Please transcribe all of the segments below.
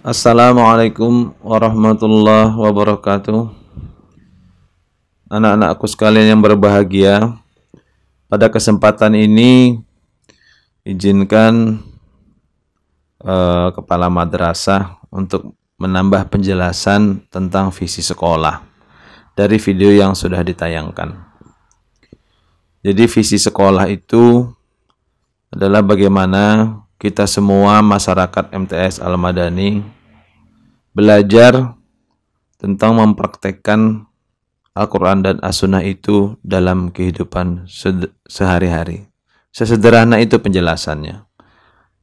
Assalamualaikum warahmatullahi wabarakatuh. Anak-anakku sekalian yang berbahagia, pada kesempatan ini izinkan kepala madrasah untuk menambah penjelasan tentang visi sekolah dari video yang sudah ditayangkan. Jadi visi sekolah itu adalah bagaimana kita semua masyarakat MTS Al-Madani belajar tentang mempraktekkan Al-Quran dan As-Sunnah itu dalam kehidupan sehari-hari. Sesederhana itu penjelasannya.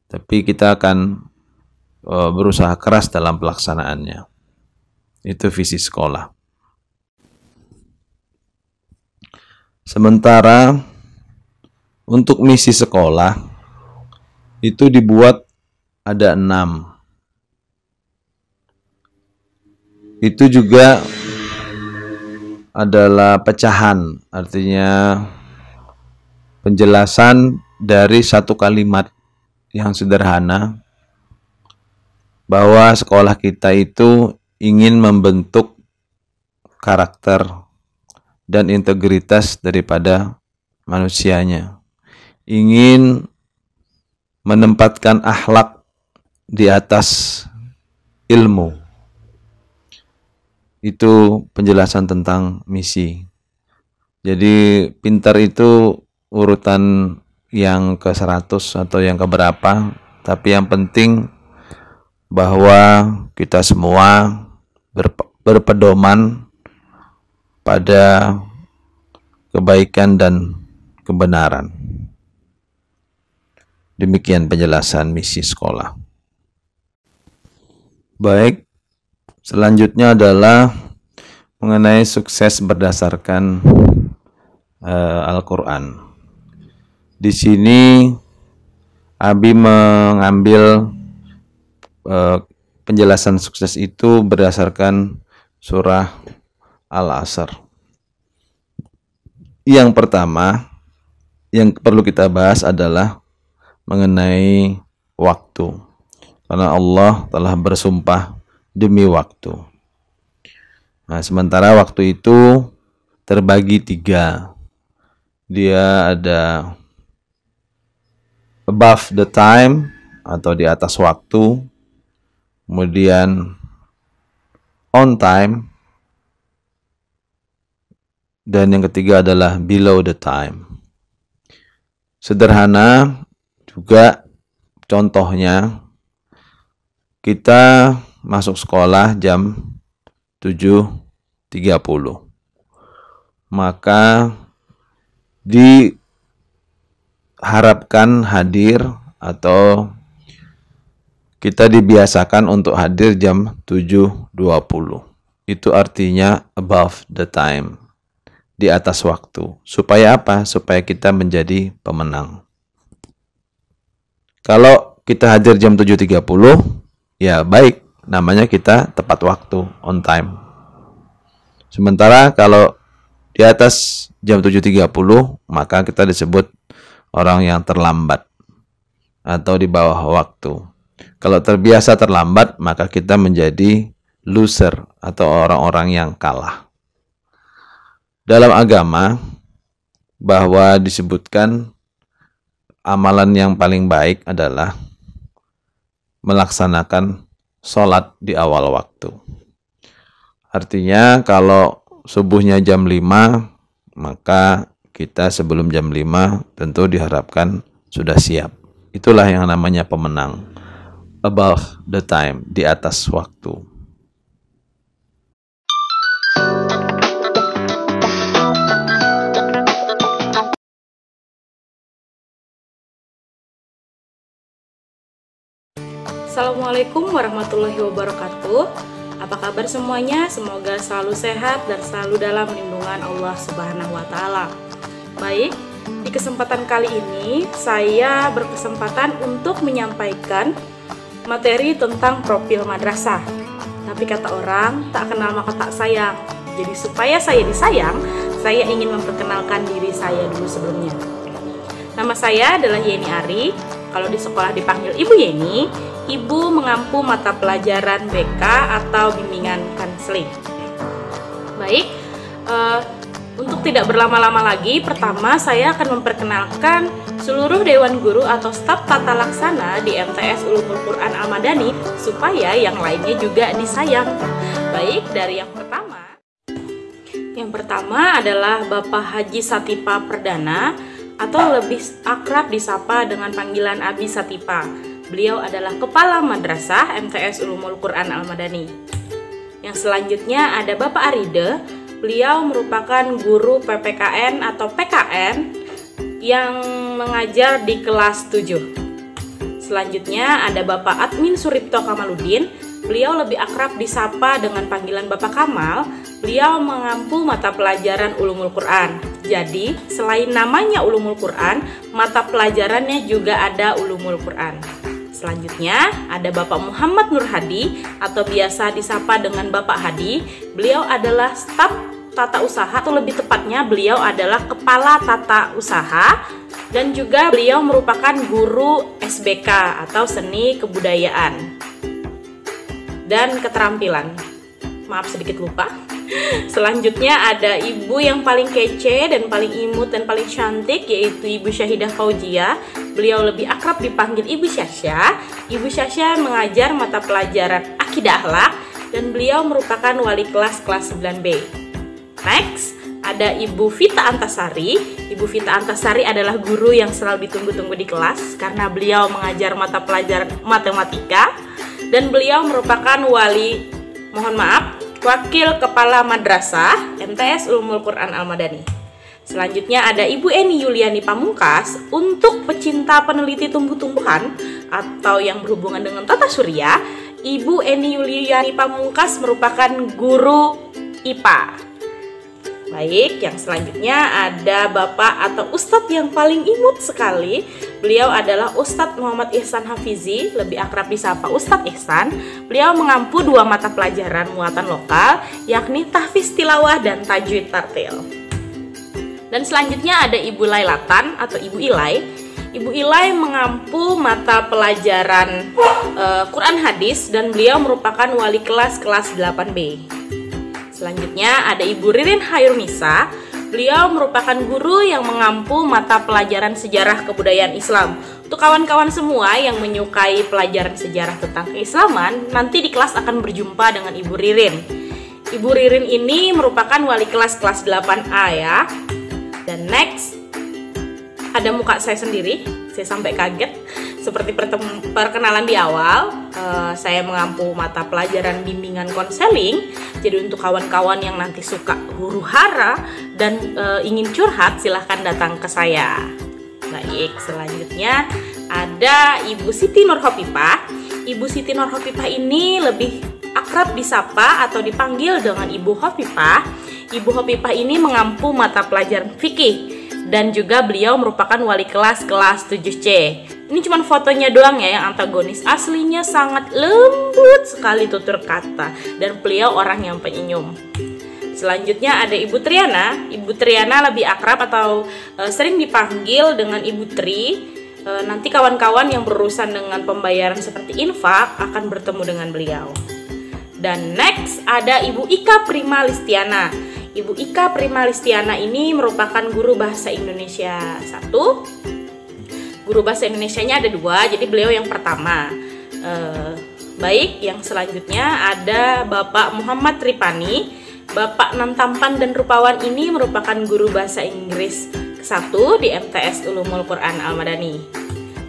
Tapi kita akan berusaha keras dalam pelaksanaannya. Itu visi sekolah. Sementara untuk misi sekolah itu dibuat ada 6. Itu juga adalah pecahan, artinya penjelasan dari satu kalimat yang sederhana bahwa sekolah kita itu ingin membentuk karakter dan integritas daripada manusianya, ingin menempatkan akhlak di atas ilmu. Itu penjelasan tentang misi. Jadi pintar itu urutan yang ke-100 atau yang keberapa, tapi yang penting bahwa kita semua berpedoman pada kebaikan dan kebenaran. Demikian penjelasan misi sekolah. Baik, selanjutnya adalah mengenai sukses berdasarkan Al-Quran. Di sini Abi mengambil penjelasan sukses itu berdasarkan surah Al-Asr. Yang pertama yang perlu kita bahas adalah mengenai waktu. Karena Allah telah bersumpah demi waktu. Nah, sementara waktu itu terbagi 3. Dia ada above the time atau di atas waktu, kemudian on time, dan yang ketiga adalah below the time. Sederhana juga contohnya, kita masuk sekolah jam 7.30. Maka diharapkan hadir atau kita dibiasakan untuk hadir jam 7.20. Itu artinya above the time, di atas waktu. Supaya apa? Supaya kita menjadi pemenang. Kalau kita hadir jam 7.30, ya baik, namanya kita tepat waktu, on time. Sementara kalau di atas jam 7.30, maka kita disebut orang yang terlambat atau di bawah waktu. Kalau terbiasa terlambat, maka kita menjadi loser atau orang-orang yang kalah. Dalam agama, bahwa disebutkan amalan yang paling baik adalah melaksanakan sholat di awal waktu. Artinya kalau subuhnya jam 5, maka kita sebelum jam 5 tentu diharapkan sudah siap. Itulah yang namanya pemenang. Above the time, di atas waktu. Assalamualaikum warahmatullahi wabarakatuh. Apa kabar semuanya? Semoga selalu sehat dan selalu dalam lindungan Allah Subhanahu wa Ta'ala. Baik, di kesempatan kali ini saya berkesempatan untuk menyampaikan materi tentang profil madrasah. Tapi kata orang, tak kenal maka tak sayang. Jadi supaya saya disayang, saya ingin memperkenalkan diri saya dulu sebelumnya. Nama saya adalah Yeni Ari. Kalau di sekolah dipanggil Ibu Yeni. ibu mengampu mata pelajaran BK atau bimbingan konseling. Baik, untuk tidak berlama-lama lagi, pertama saya akan memperkenalkan seluruh Dewan Guru atau staf tata laksana di MTS Ulumul Quran Al-Madani supaya yang lainnya juga disayang. Baik, dari yang pertama. Yang pertama adalah Bapak Haji Satipa Perdana atau lebih akrab disapa dengan panggilan Abi Satipa. Beliau adalah Kepala Madrasah MTS Ulumul Quran Al-Madani. Yang selanjutnya ada Bapak Aride. Beliau merupakan guru PPKN atau PKN yang mengajar di kelas 7. Selanjutnya ada Bapak Admin Suripto Kamaludin. Beliau lebih akrab disapa dengan panggilan Bapak Kamal. Beliau mengampu mata pelajaran Ulumul Quran. Jadi, selain namanya Ulumul Quran, mata pelajarannya juga ada Ulumul Quran. Selanjutnya ada Bapak Muhammad Nur Hadi atau biasa disapa dengan Bapak Hadi. Beliau adalah staf tata usaha atau lebih tepatnya beliau adalah kepala tata usaha dan juga beliau merupakan guru SBK atau seni kebudayaan dan keterampilan. Maaf sedikit lupa. Selanjutnya ada ibu yang paling kece dan paling imut dan paling cantik, yaitu Ibu Syahidah Fauzia. Beliau lebih akrab dipanggil Ibu Syasya. Ibu Syasya mengajar mata pelajaran Akidah Akhlak dan beliau merupakan wali kelas 9B. Next, ada Ibu Vita Antasari. Ibu Vita Antasari adalah guru yang selalu ditunggu-tunggu di kelas karena beliau mengajar mata pelajaran matematika dan beliau merupakan Wakil Kepala Madrasah MTS Ulumul Quran Al-Madani. Selanjutnya ada Ibu Eni Yuliani Pamungkas untuk pecinta peneliti tumbuh-tumbuhan atau yang berhubungan dengan tata surya. Ibu Eni Yuliani Pamungkas merupakan guru IPA. Baik, yang selanjutnya ada Bapak atau Ustadz yang paling imut sekali. Beliau adalah Ustadz Muhammad Ihsan Hafizi, lebih akrab disapa Ustadz Ihsan. Beliau mengampu 2 mata pelajaran muatan lokal, yakni tahfiz tilawah dan tajwid tartil. Dan selanjutnya ada Ibu Lailatan atau Ibu Ilai. Ibu Ilai mengampu mata pelajaran Quran Hadis dan beliau merupakan wali kelas 8B. Selanjutnya ada Ibu Ririn Hairunisa. Beliau merupakan guru yang mengampu mata pelajaran sejarah kebudayaan Islam. Untuk kawan-kawan semua yang menyukai pelajaran sejarah tentang keislaman, nanti di kelas akan berjumpa dengan Ibu Ririn. Ibu Ririn ini merupakan wali kelas 8A ya. Dan next, ada muka saya sendiri. Saya sampai kaget. Seperti perkenalan di awal, saya mengampu mata pelajaran bimbingan konseling. Jadi untuk kawan-kawan yang nanti suka huru hara dan ingin curhat, silahkan datang ke saya. Baik, selanjutnya ada Ibu Siti Nurhopipah. Ibu Siti Nurhopipah ini lebih akrab disapa atau dipanggil dengan Ibu Hopipah. Ibu Hopipah ini mengampu mata pelajaran fikih dan juga beliau merupakan wali kelas 7C. Ini cuma fotonya doang ya yang antagonis. Aslinya sangat lembut sekali tutur kata dan beliau orang yang penyayang. Selanjutnya ada Ibu Triana. Ibu Triana lebih akrab atau sering dipanggil dengan Ibu Tri. Nanti kawan-kawan yang berurusan dengan pembayaran seperti infak akan bertemu dengan beliau. Dan next ada Ibu Ika Prima Listiana. Ibu Ika Prima Listiana ini merupakan guru bahasa Indonesia 1. Guru bahasa Indonesianya ada 2, jadi beliau yang pertama. Baik, yang selanjutnya ada Bapak Muhammad Ripani. Bapak nan tampan dan rupawan ini merupakan guru bahasa Inggris 1 di MTS Ulumul Quran Al-Madani.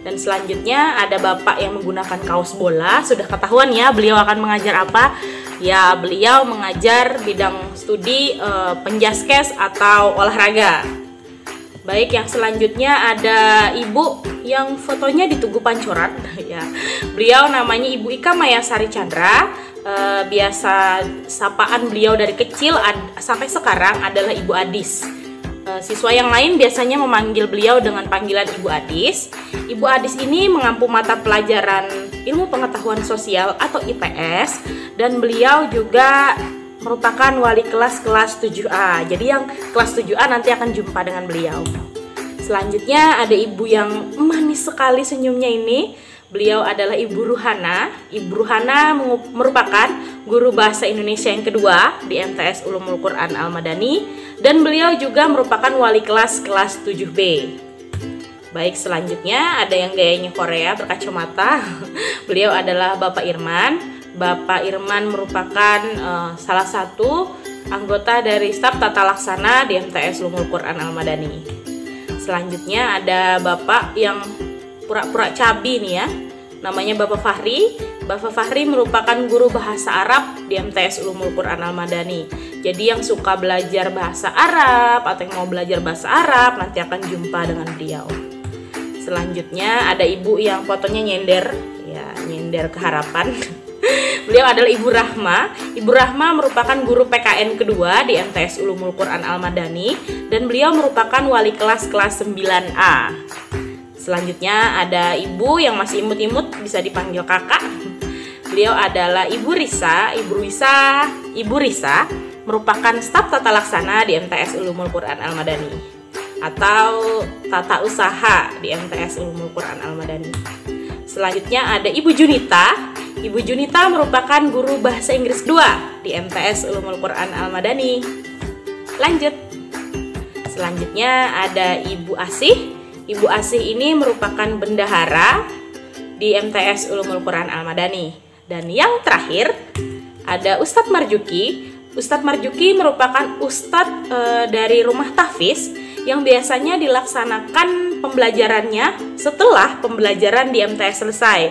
Dan selanjutnya ada Bapak yang menggunakan kaos bola. Sudah ketahuan ya beliau akan mengajar apa? Ya, beliau mengajar bidang studi penjaskes atau olahraga. Baik, yang selanjutnya ada Ibu yang fotonya di Tugu Pancoran ya. Beliau namanya Ibu Ika Mayasari Chandra. Biasa sapaan beliau dari kecil sampai sekarang adalah Ibu Adis. Siswa yang lain biasanya memanggil beliau dengan panggilan Ibu Adis. Ibu Adis ini mengampu mata pelajaran Ilmu Pengetahuan Sosial atau IPS dan beliau juga merupakan wali kelas 7A. Jadi yang kelas 7A nanti akan jumpa dengan beliau. Selanjutnya ada ibu yang manis sekali senyumnya ini. Beliau adalah Ibu Ruhana. Ibu Ruhana merupakan guru bahasa Indonesia yang kedua di MTS Ulumul Quran Al-Madani, dan beliau juga merupakan wali kelas 7B. Baik, selanjutnya ada yang gayanya Korea berkacamata. Beliau adalah Bapak Irman. Bapak Irman merupakan salah satu anggota dari staf tata laksana di MTS Ulumul Quran Al-Madani. Selanjutnya ada Bapak yang pura-pura cabi nih ya, namanya Bapak Fahri. Bapak Fahri merupakan guru bahasa Arab di MTS Ulumul Quran Al-Madani. Jadi yang suka belajar bahasa Arab atau yang mau belajar bahasa Arab nanti akan jumpa dengan beliau. Selanjutnya ada ibu yang fotonya nyender, ya nyender ke harapan. Beliau adalah Ibu Rahma. Ibu Rahma merupakan guru PKN kedua di MTS Ulumul Quran Al-Madani, dan beliau merupakan wali kelas 9A. Selanjutnya ada ibu yang masih imut-imut, bisa dipanggil kakak. Beliau adalah Ibu Risa. Ibu Risa merupakan staf tata laksana di MTS Ulumul Quran Al-Madani atau tata usaha di MTS Ulumul Quran Al-Madani. Selanjutnya ada Ibu Junita. Ibu Junita merupakan guru bahasa Inggris 2 di MTS Ulumul Quran Al-Madani. Lanjut. Selanjutnya ada Ibu Asih. Ibu Asih ini merupakan bendahara di MTS Ulumul Quran Al-Madani. Dan yang terakhir ada Ustadz Marjuki. Ustadz Marjuki merupakan ustadz dari rumah tahfiz yang biasanya dilaksanakan pembelajarannya setelah pembelajaran di MTS selesai.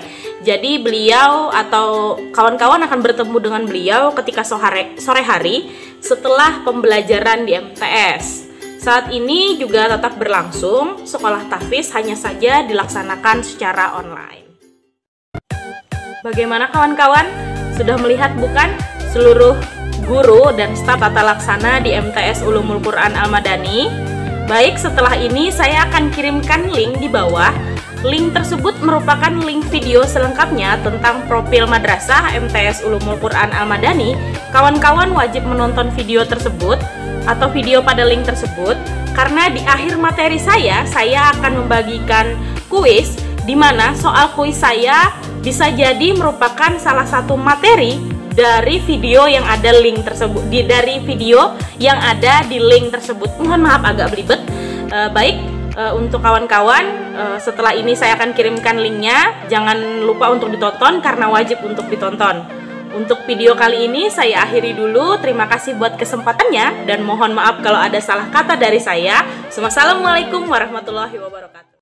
Jadi beliau atau kawan-kawan akan bertemu dengan beliau ketika sore hari setelah pembelajaran di MTS. Saat ini juga tetap berlangsung, sekolah tahfiz hanya saja dilaksanakan secara online. Bagaimana kawan-kawan? Sudah melihat bukan seluruh guru dan staf tata laksana di MTS Ulumul Quran Al-Madani? Baik, setelah ini saya akan kirimkan link di bawah. Link tersebut merupakan link video selengkapnya tentang profil madrasah MTS Ulumul Quran Al-Madani. Kawan-kawan wajib menonton video tersebut atau video pada link tersebut, karena di akhir materi saya akan membagikan kuis, di mana soal kuis saya bisa jadi merupakan salah satu materi dari video yang ada link tersebut, dari video yang ada di link tersebut. Mohon maaf agak belibet. Untuk kawan-kawan, setelah ini saya akan kirimkan linknya. Jangan lupa untuk ditonton karena wajib untuk ditonton. Untuk video kali ini saya akhiri dulu. Terima kasih buat kesempatannya dan mohon maaf kalau ada salah kata dari saya. Wassalamualaikum warahmatullahi wabarakatuh.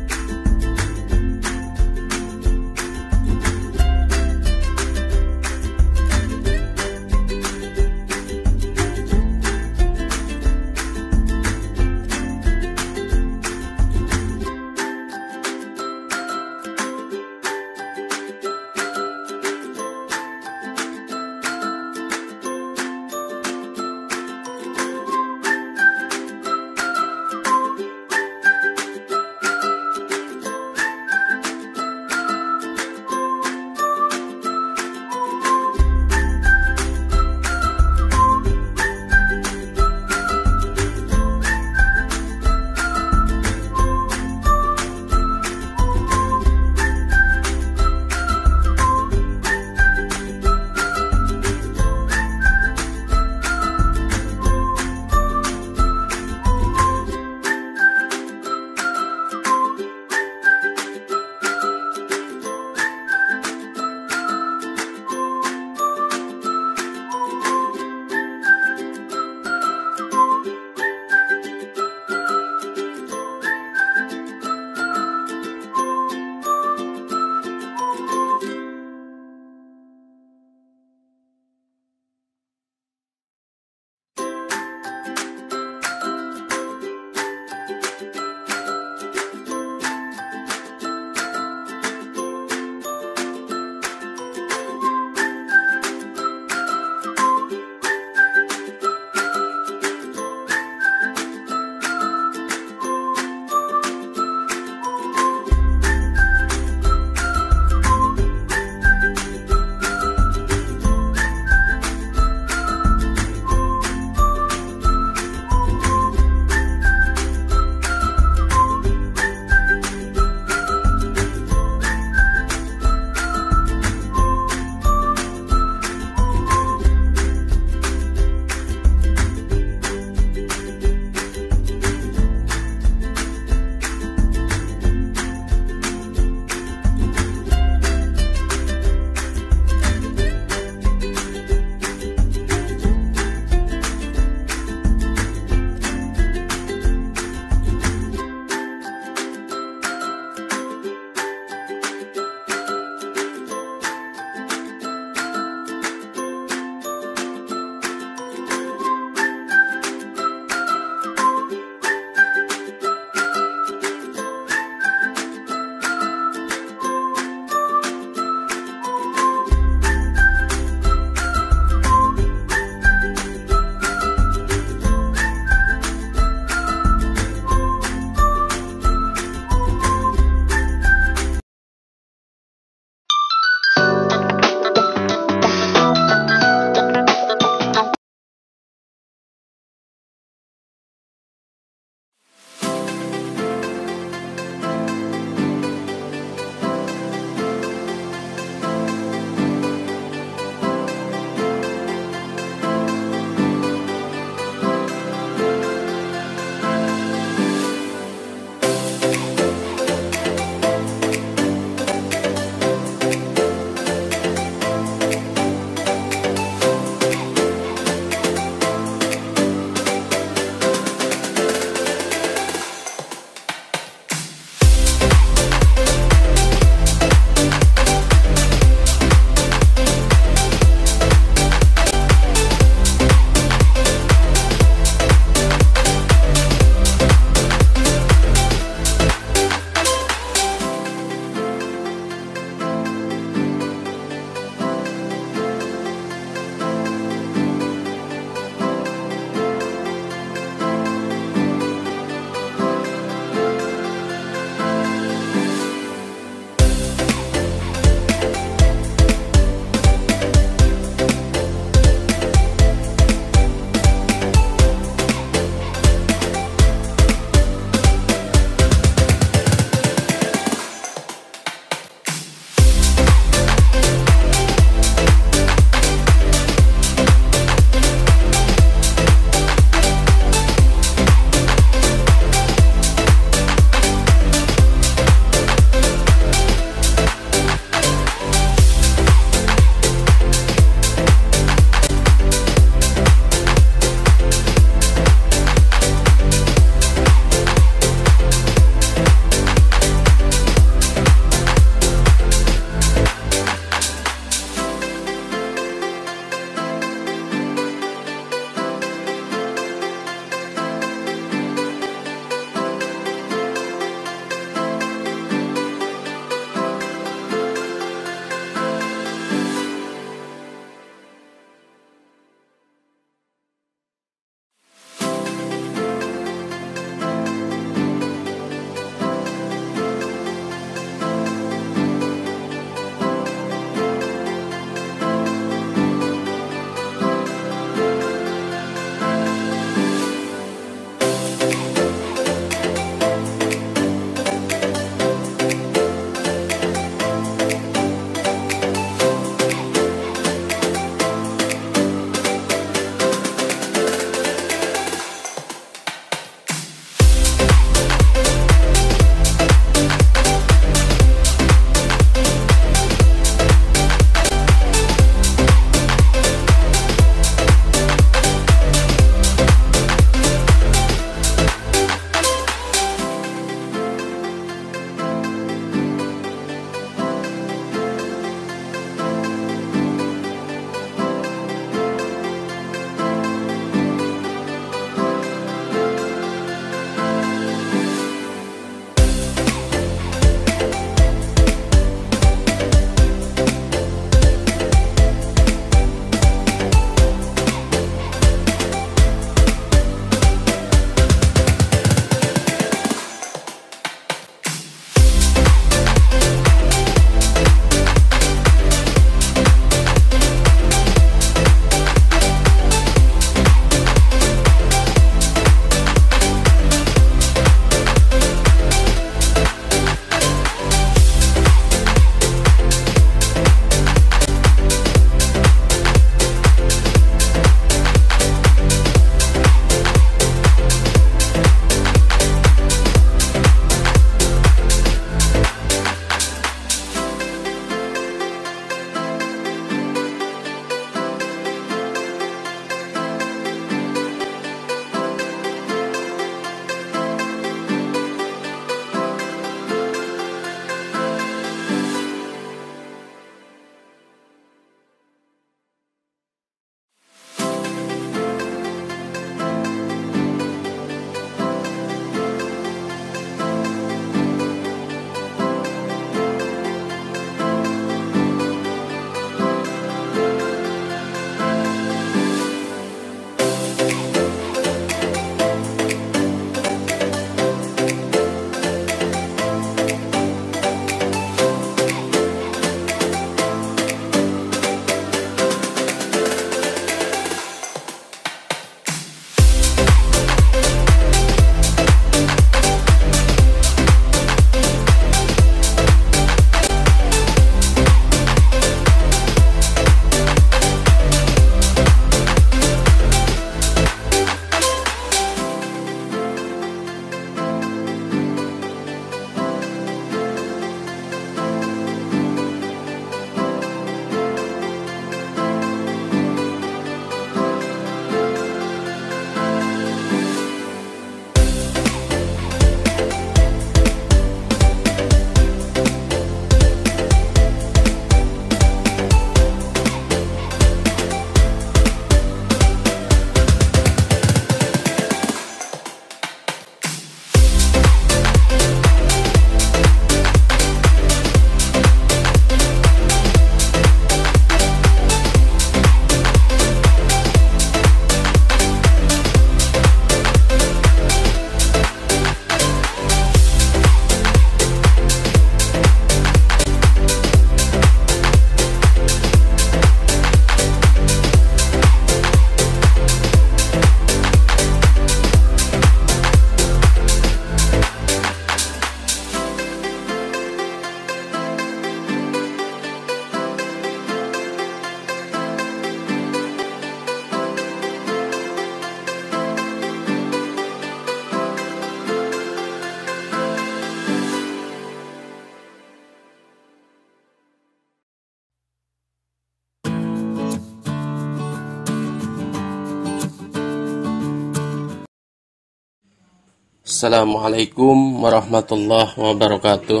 Assalamualaikum warahmatullahi wabarakatuh.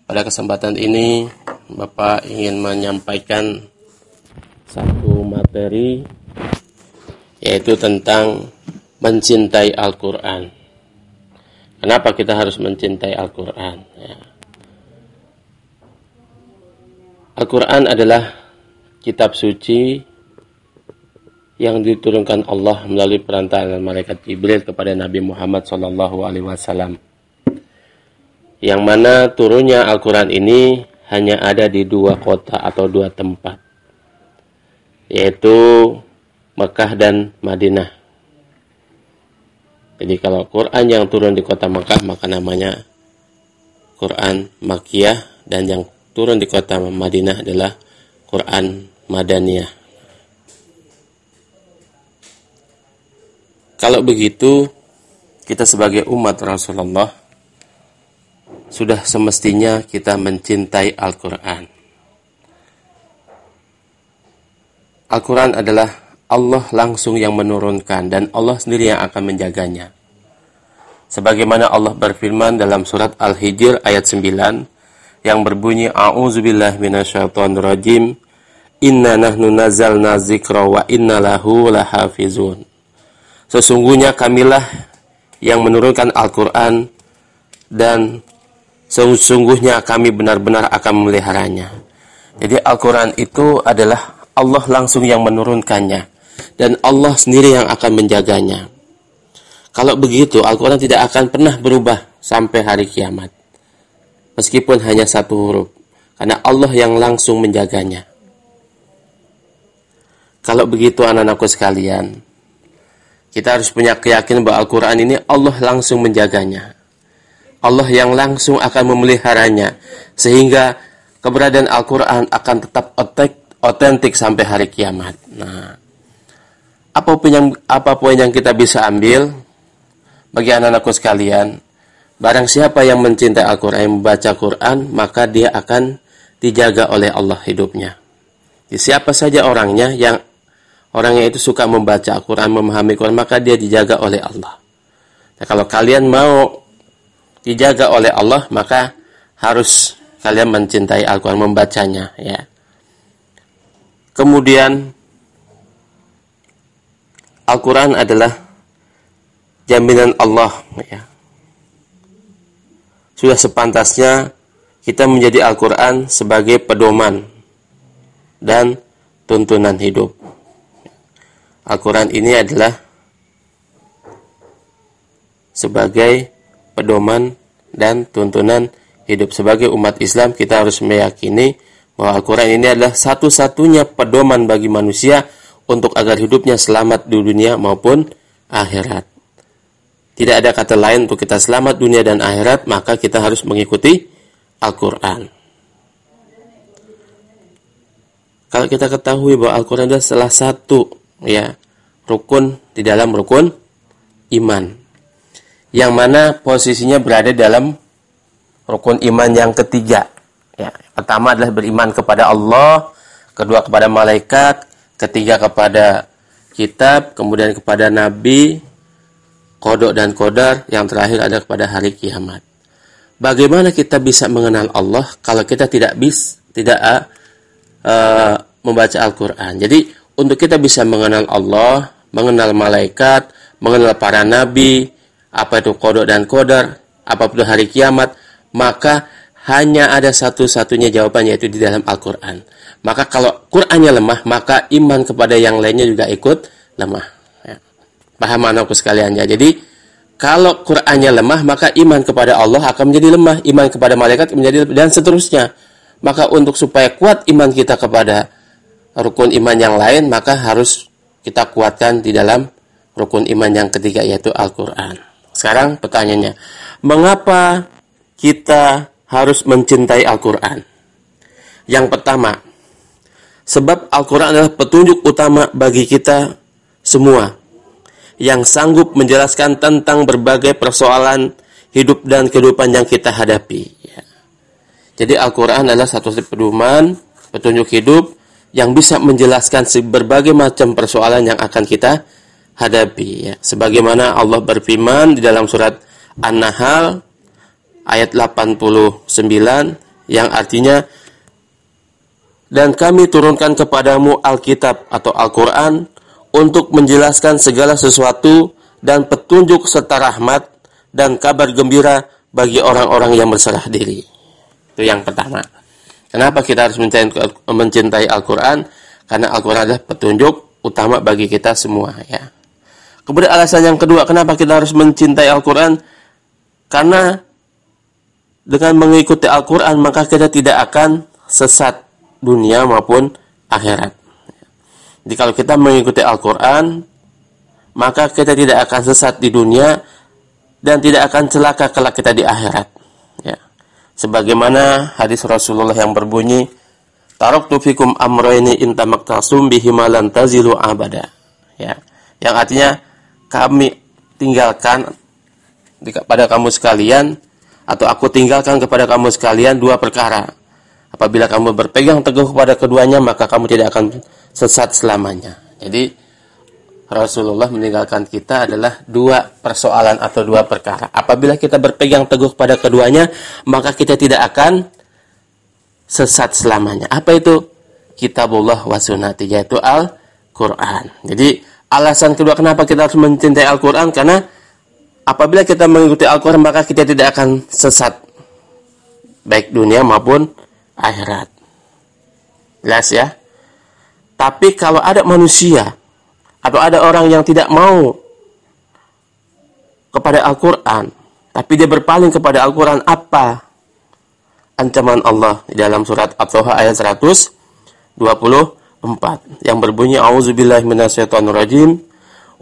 Pada kesempatan ini Bapak ingin menyampaikan satu materi, yaitu tentang mencintai Al-Quran. Kenapa kita harus mencintai Al-Quran? Al-Quran adalah kitab suci yang diturunkan Allah melalui perantaraan malaikat Jibril kepada Nabi Muhammad SAW, yang mana turunnya Al-Quran ini hanya ada di 2 kota atau 2 tempat, yaitu Mekah dan Madinah. Jadi kalau Quran yang turun di kota Mekah maka namanya Quran Makkiyah, dan yang turun di kota Madinah adalah Quran Madaniyah. Kalau begitu, kita sebagai umat Rasulullah sudah semestinya kita mencintai Al-Quran. Al-Quran adalah Allah langsung yang menurunkan, dan Allah sendiri yang akan menjaganya. Sebagaimana Allah berfirman dalam surat Al-Hijr ayat 9 yang berbunyi, A'udzubillahi minasyaitonirrajim, Inna nahnu nazzalna dzikra wa inna lahu lahafizun. Sesungguhnya kamilah yang menurunkan Al-Quran, dan sesungguhnya kami benar-benar akan memeliharanya. Jadi Al-Quran itu adalah Allah langsung yang menurunkannya, dan Allah sendiri yang akan menjaganya. Kalau begitu, Al-Quran tidak akan pernah berubah sampai hari kiamat, meskipun hanya 1 huruf, karena Allah yang langsung menjaganya. Kalau begitu anak-anakku sekalian, kita harus punya keyakinan bahwa Al-Quran ini Allah langsung menjaganya. Allah yang langsung akan memeliharanya, sehingga keberadaan Al-Quran akan tetap otentik sampai hari kiamat. Nah, apapun yang kita bisa ambil bagi anak-anakku sekalian, barang siapa yang mencintai Al-Quran, yang membaca Quran, maka dia akan dijaga oleh Allah hidupnya. Jadi, siapa saja orangnya itu suka membaca Al-Quran, memahami Quran, maka dia dijaga oleh Allah. Nah, kalau kalian mau dijaga oleh Allah, maka harus kalian mencintai Al-Quran, membacanya, ya. Kemudian Al-Quran adalah jaminan Allah, ya. Sudah sepantasnya kita menjadi Al-Quran sebagai pedoman dan tuntunan hidup. Al-Quran ini adalah sebagai pedoman dan tuntunan hidup. Sebagai umat Islam, kita harus meyakini bahwa Al-Quran ini adalah satu-satunya pedoman bagi manusia untuk agar hidupnya selamat di dunia maupun akhirat. Tidak ada kata lain untuk kita selamat dunia dan akhirat, maka kita harus mengikuti Al-Quran. Kalau kita ketahui bahwa Al-Quran adalah salah satu, ya, rukun di dalam rukun iman, yang mana posisinya berada dalam rukun iman yang ketiga, ya. Pertama adalah beriman kepada Allah, kedua kepada malaikat, ketiga kepada kitab, kemudian kepada nabi, qada dan qadar, yang terakhir adalah kepada hari kiamat. Bagaimana kita bisa mengenal Allah kalau kita tidak membaca Al-Quran? Jadi untuk kita bisa mengenal Allah, mengenal malaikat, mengenal para nabi, apa itu qada dan qadar, apa itu hari kiamat, maka hanya ada satu-satunya jawaban, yaitu di dalam Al-Quran. Maka kalau Qurannya lemah, maka iman kepada yang lainnya juga ikut lemah, ya. Paham anakku sekalian, ya? Jadi kalau Qurannya lemah, maka iman kepada Allah akan menjadi lemah, iman kepada malaikat menjadi, dan seterusnya. Maka untuk supaya kuat iman kita kepada rukun iman yang lain, maka harus kita kuatkan di dalam rukun iman yang ketiga, yaitu Al-Quran. Sekarang pertanyaannya, mengapa kita harus mencintai Al-Quran? Yang pertama, sebab Al-Quran adalah petunjuk utama bagi kita semua, yang sanggup menjelaskan tentang berbagai persoalan hidup dan kehidupan yang kita hadapi, ya. Jadi Al-Quran adalah satu pedoman, petunjuk hidup, yang bisa menjelaskan berbagai macam persoalan yang akan kita hadapi ya. Sebagaimana Allah berfirman di dalam surat An-Nahl ayat 89 yang artinya, dan kami turunkan kepadamu Alkitab atau Al-Quran untuk menjelaskan segala sesuatu dan petunjuk serta rahmat dan kabar gembira bagi orang-orang yang berserah diri. Itu yang pertama. Kenapa kita harus mencintai Al-Quran? Karena Al-Quran adalah petunjuk utama bagi kita semua ya. Kemudian alasan yang kedua, kenapa kita harus mencintai Al-Quran? Karena dengan mengikuti Al-Quran maka kita tidak akan sesat dunia maupun akhirat. Jadi kalau kita mengikuti Al-Quran, maka kita tidak akan sesat di dunia dan tidak akan celaka kelak kita di akhirat. Ya. Sebagaimana hadis Rasulullah yang berbunyi, taraktu fikum amrayni in tamaktasum bihima lan tazilu abada. Ya. Yang artinya kami tinggalkan pada kamu sekalian, atau aku tinggalkan kepada kamu sekalian dua perkara. Apabila kamu berpegang teguh kepada keduanya, maka kamu tidak akan sesat selamanya. Jadi Rasulullah meninggalkan kita adalah dua persoalan atau dua perkara. Apabila kita berpegang teguh pada keduanya, maka kita tidak akan sesat selamanya. Apa itu? Kitabullah wa sunnati, yaitu Al-Quran. Jadi alasan kedua kenapa kita harus mencintai Al-Quran, karena apabila kita mengikuti Al-Quran maka kita tidak akan sesat, baik dunia maupun akhirat. Jelas ya? Tapi kalau ada manusia atau ada orang yang tidak mau kepada Al-Quran, tapi dia berpaling kepada Al-Quran, apa ancaman Allah di dalam surat At-Taha ayat 124 yang berbunyi, a'udzubillahi minasyaitonirrajim,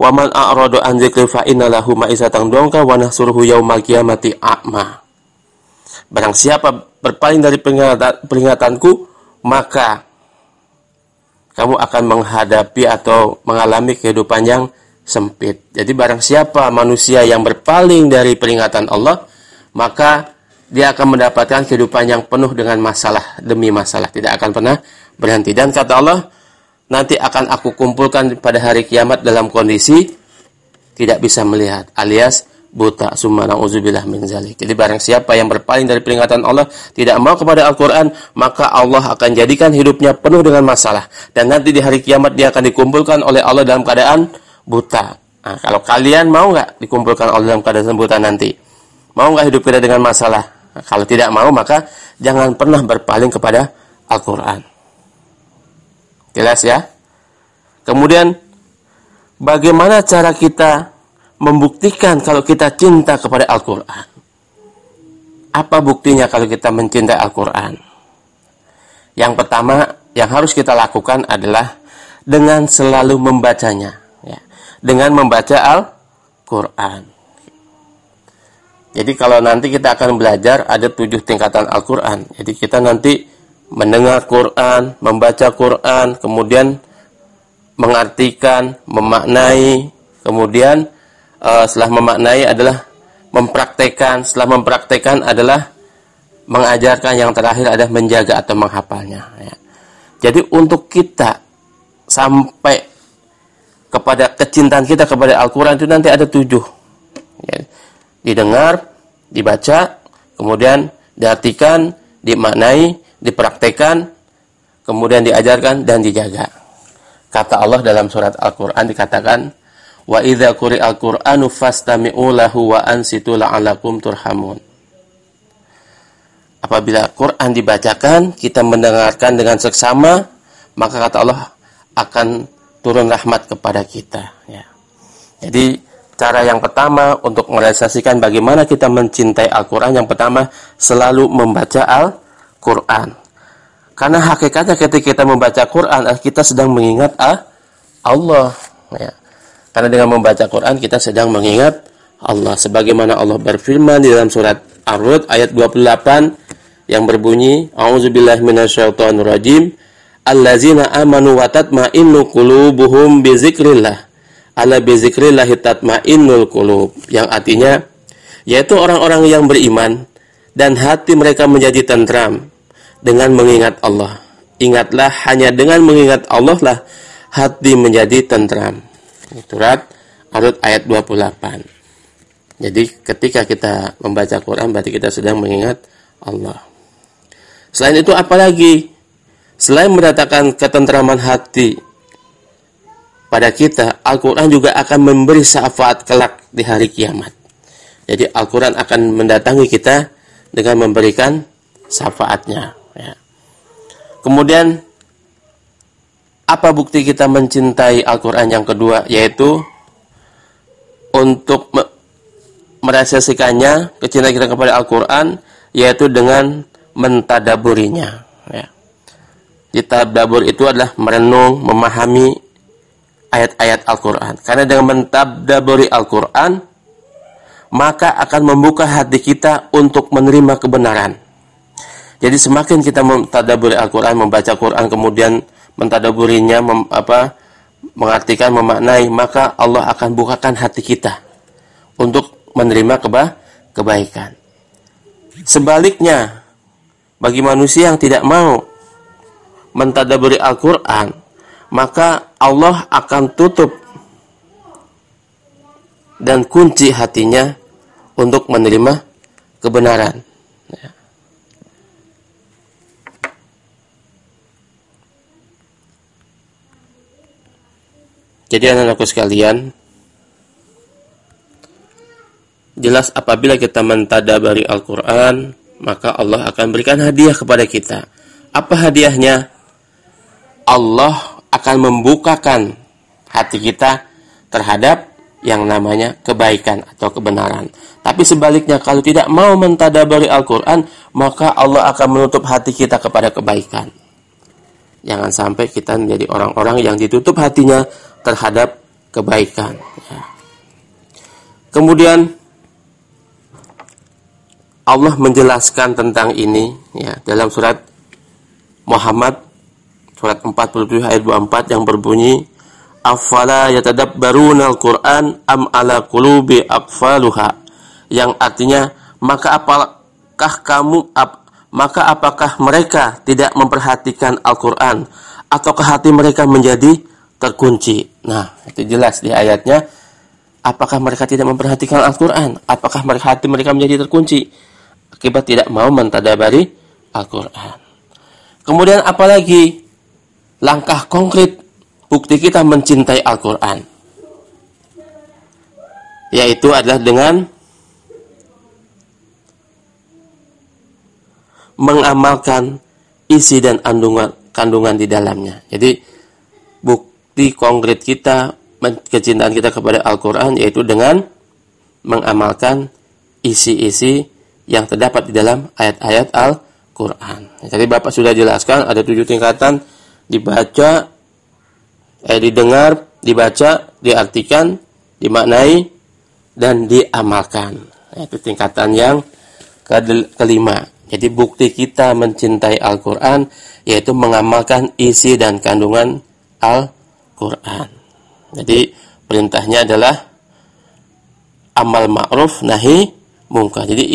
wa man a'rada an dzikri fa inna lahu ma'isatan dongka wa nahsuruhu yaumal qiyamati a'ma. Barang siapa berpaling dari peringatanku, maka kamu akan menghadapi atau mengalami kehidupan yang sempit. Jadi barang siapa manusia yang berpaling dari peringatan Allah, maka dia akan mendapatkan kehidupan yang penuh dengan masalah demi masalah, tidak akan pernah berhenti. Dan kata Allah, nanti akan aku kumpulkan pada hari kiamat dalam kondisi tidak bisa melihat, alias buta, summa na'udzubillah min zalik. Jadi barang siapa yang berpaling dari peringatan Allah, tidak mau kepada Al-Quran, maka Allah akan jadikan hidupnya penuh dengan masalah. Dan nanti di hari kiamat dia akan dikumpulkan oleh Allah dalam keadaan buta. Nah, kalau kalian mau nggak dikumpulkan Allah dalam keadaan buta nanti? Mau nggak hidup kita dengan masalah? Nah, kalau tidak mau, maka jangan pernah berpaling kepada Al-Quran. Jelas ya? Kemudian, bagaimana cara kita membuktikan kalau kita cinta kepada Al-Quran? Apa buktinya kalau kita mencintai Al-Quran? Yang pertama yang harus kita lakukan adalah dengan selalu membacanya, ya. Dengan membaca Al-Quran. Jadi kalau nanti kita akan belajar ada 7 tingkatan Al-Quran. Jadi kita nanti mendengar Quran, membaca Quran, kemudian mengartikan, memaknai, kemudian setelah memaknai adalah mempraktekkan, setelah mempraktekkan adalah mengajarkan, yang terakhir adalah menjaga atau menghafalnya. Ya. Jadi untuk kita sampai kepada kecintaan kita kepada Al-Quran itu nanti ada 7. Ya. Didengar, dibaca, kemudian diartikan, dimaknai, dipraktekkan, kemudian diajarkan dan dijaga. Kata Allah dalam surat Al-Quran dikatakan, wa idza quri'al Qur'anu fastami'u lahu wa ansitu la'allakum turhamun. Apabila Quran dibacakan, kita mendengarkan dengan seksama, maka kata Allah akan turun rahmat kepada kita. Ya. Jadi cara yang pertama untuk merealisasikan bagaimana kita mencintai Al-Quran, yang pertama selalu membaca Al-Quran. Karena hakikatnya ketika kita membaca Quran, kita sedang mengingat Allah. Ya. Karena dengan membaca Quran kita sedang mengingat Allah. Sebagaimana Allah berfirman di dalam surat Ar-Ra'd ayat 28 yang berbunyi, a'udzubillahi minasyaitonirrajim, allazina amanu wa tatma'innu qulubuhum bi dzikrillah. Ala bi dzikrillah tatma'innul qulub. Yang artinya yaitu orang-orang yang beriman dan hati mereka menjadi tentram dengan mengingat Allah. Ingatlah, hanya dengan mengingat Allah lah hati menjadi tentram. Surat Al-Arud ayat 28. Jadi ketika kita membaca Quran berarti kita sedang mengingat Allah. Selain itu apalagi? Selain mendatangkan ketentraman hati pada kita, Al-Quran juga akan memberi syafaat kelak di hari kiamat. Jadi Al-Quran akan mendatangi kita dengan memberikan syafaatnya. Ya. Kemudian, apa bukti kita mencintai Al-Quran yang kedua? Yaitu untuk merealisasikannya, kecintaan kita kepada Al-Quran, yaitu dengan mentadaburinya. Ya. Jadi tadabbur itu adalah merenung, memahami ayat-ayat Al-Quran. Karena dengan mentadaburi Al-Quran, maka akan membuka hati kita untuk menerima kebenaran. Jadi semakin kita mentadaburi Al-Quran, membaca Quran, kemudian mentadaburinya, mengartikan, memaknai, maka Allah akan bukakan hati kita untuk menerima kebaikan. Sebaliknya, bagi manusia yang tidak mau mentadaburi Al-Quran, maka Allah akan tutup dan kunci hatinya untuk menerima kebenaran. Ya. Jadi anak-anakku sekalian, jelas apabila kita mentadaburi Al-Quran, maka Allah akan berikan hadiah kepada kita. Apa hadiahnya? Allah akan membukakan hati kita terhadap yang namanya kebaikan atau kebenaran. Tapi sebaliknya, kalau tidak mau mentadaburi Al-Quran, maka Allah akan menutup hati kita kepada kebaikan. Jangan sampai kita menjadi orang-orang yang ditutup hatinya terhadap kebaikan. Ya. Kemudian Allah menjelaskan tentang ini ya dalam surat Muhammad surat 47 ayat 24 yang berbunyi, afala yatadabbaruna al-Qur'an am ala qulubi aqfaluha, yang artinya maka apakah mereka tidak memperhatikan Al-Qur'an ataukah hati mereka menjadi terkunci. Nah, itu jelas di ayatnya, apakah mereka tidak memperhatikan Al-Qur'an, apakah hati mereka menjadi terkunci akibat tidak mau mentadabari Al-Qur'an. Kemudian apalagi langkah konkret bukti kita mencintai Al-Quran, yaitu adalah dengan mengamalkan isi dan kandungan di dalamnya. Jadi bukti konkret kita kecintaan kita kepada Al-Quran yaitu dengan mengamalkan isi-isi yang terdapat di dalam ayat-ayat Al-Quran. Jadi Bapak sudah jelaskan ada 7 tingkatan: dibaca, didengar, dibaca, diartikan, dimaknai, dan diamalkan. Itu tingkatan yang kelima. Jadi bukti kita mencintai Al-Quran yaitu mengamalkan isi dan kandungan Al-Quran. Jadi perintahnya adalah amal ma'ruf nahi munkar. Jadi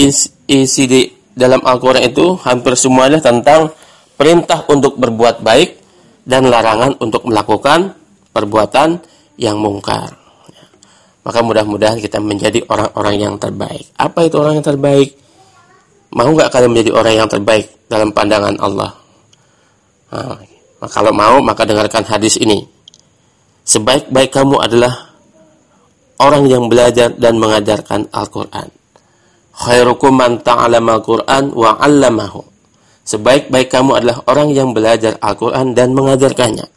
isi di dalam Al-Quran itu hampir semuanya tentang perintah untuk berbuat baik dan larangan untuk melakukan perbuatan yang mungkar. Maka mudah-mudahan kita menjadi orang-orang yang terbaik. Apa itu orang yang terbaik? Mau nggak kalian menjadi orang yang terbaik dalam pandangan Allah? Nah, kalau mau, maka dengarkan hadis ini. Sebaik-baik kamu adalah orang yang belajar dan mengajarkan Al-Quran. Khairukum man ta'allama Al-Quran wa 'allamahu. Sebaik-baik kamu adalah orang yang belajar Al-Quran dan mengajarkannya.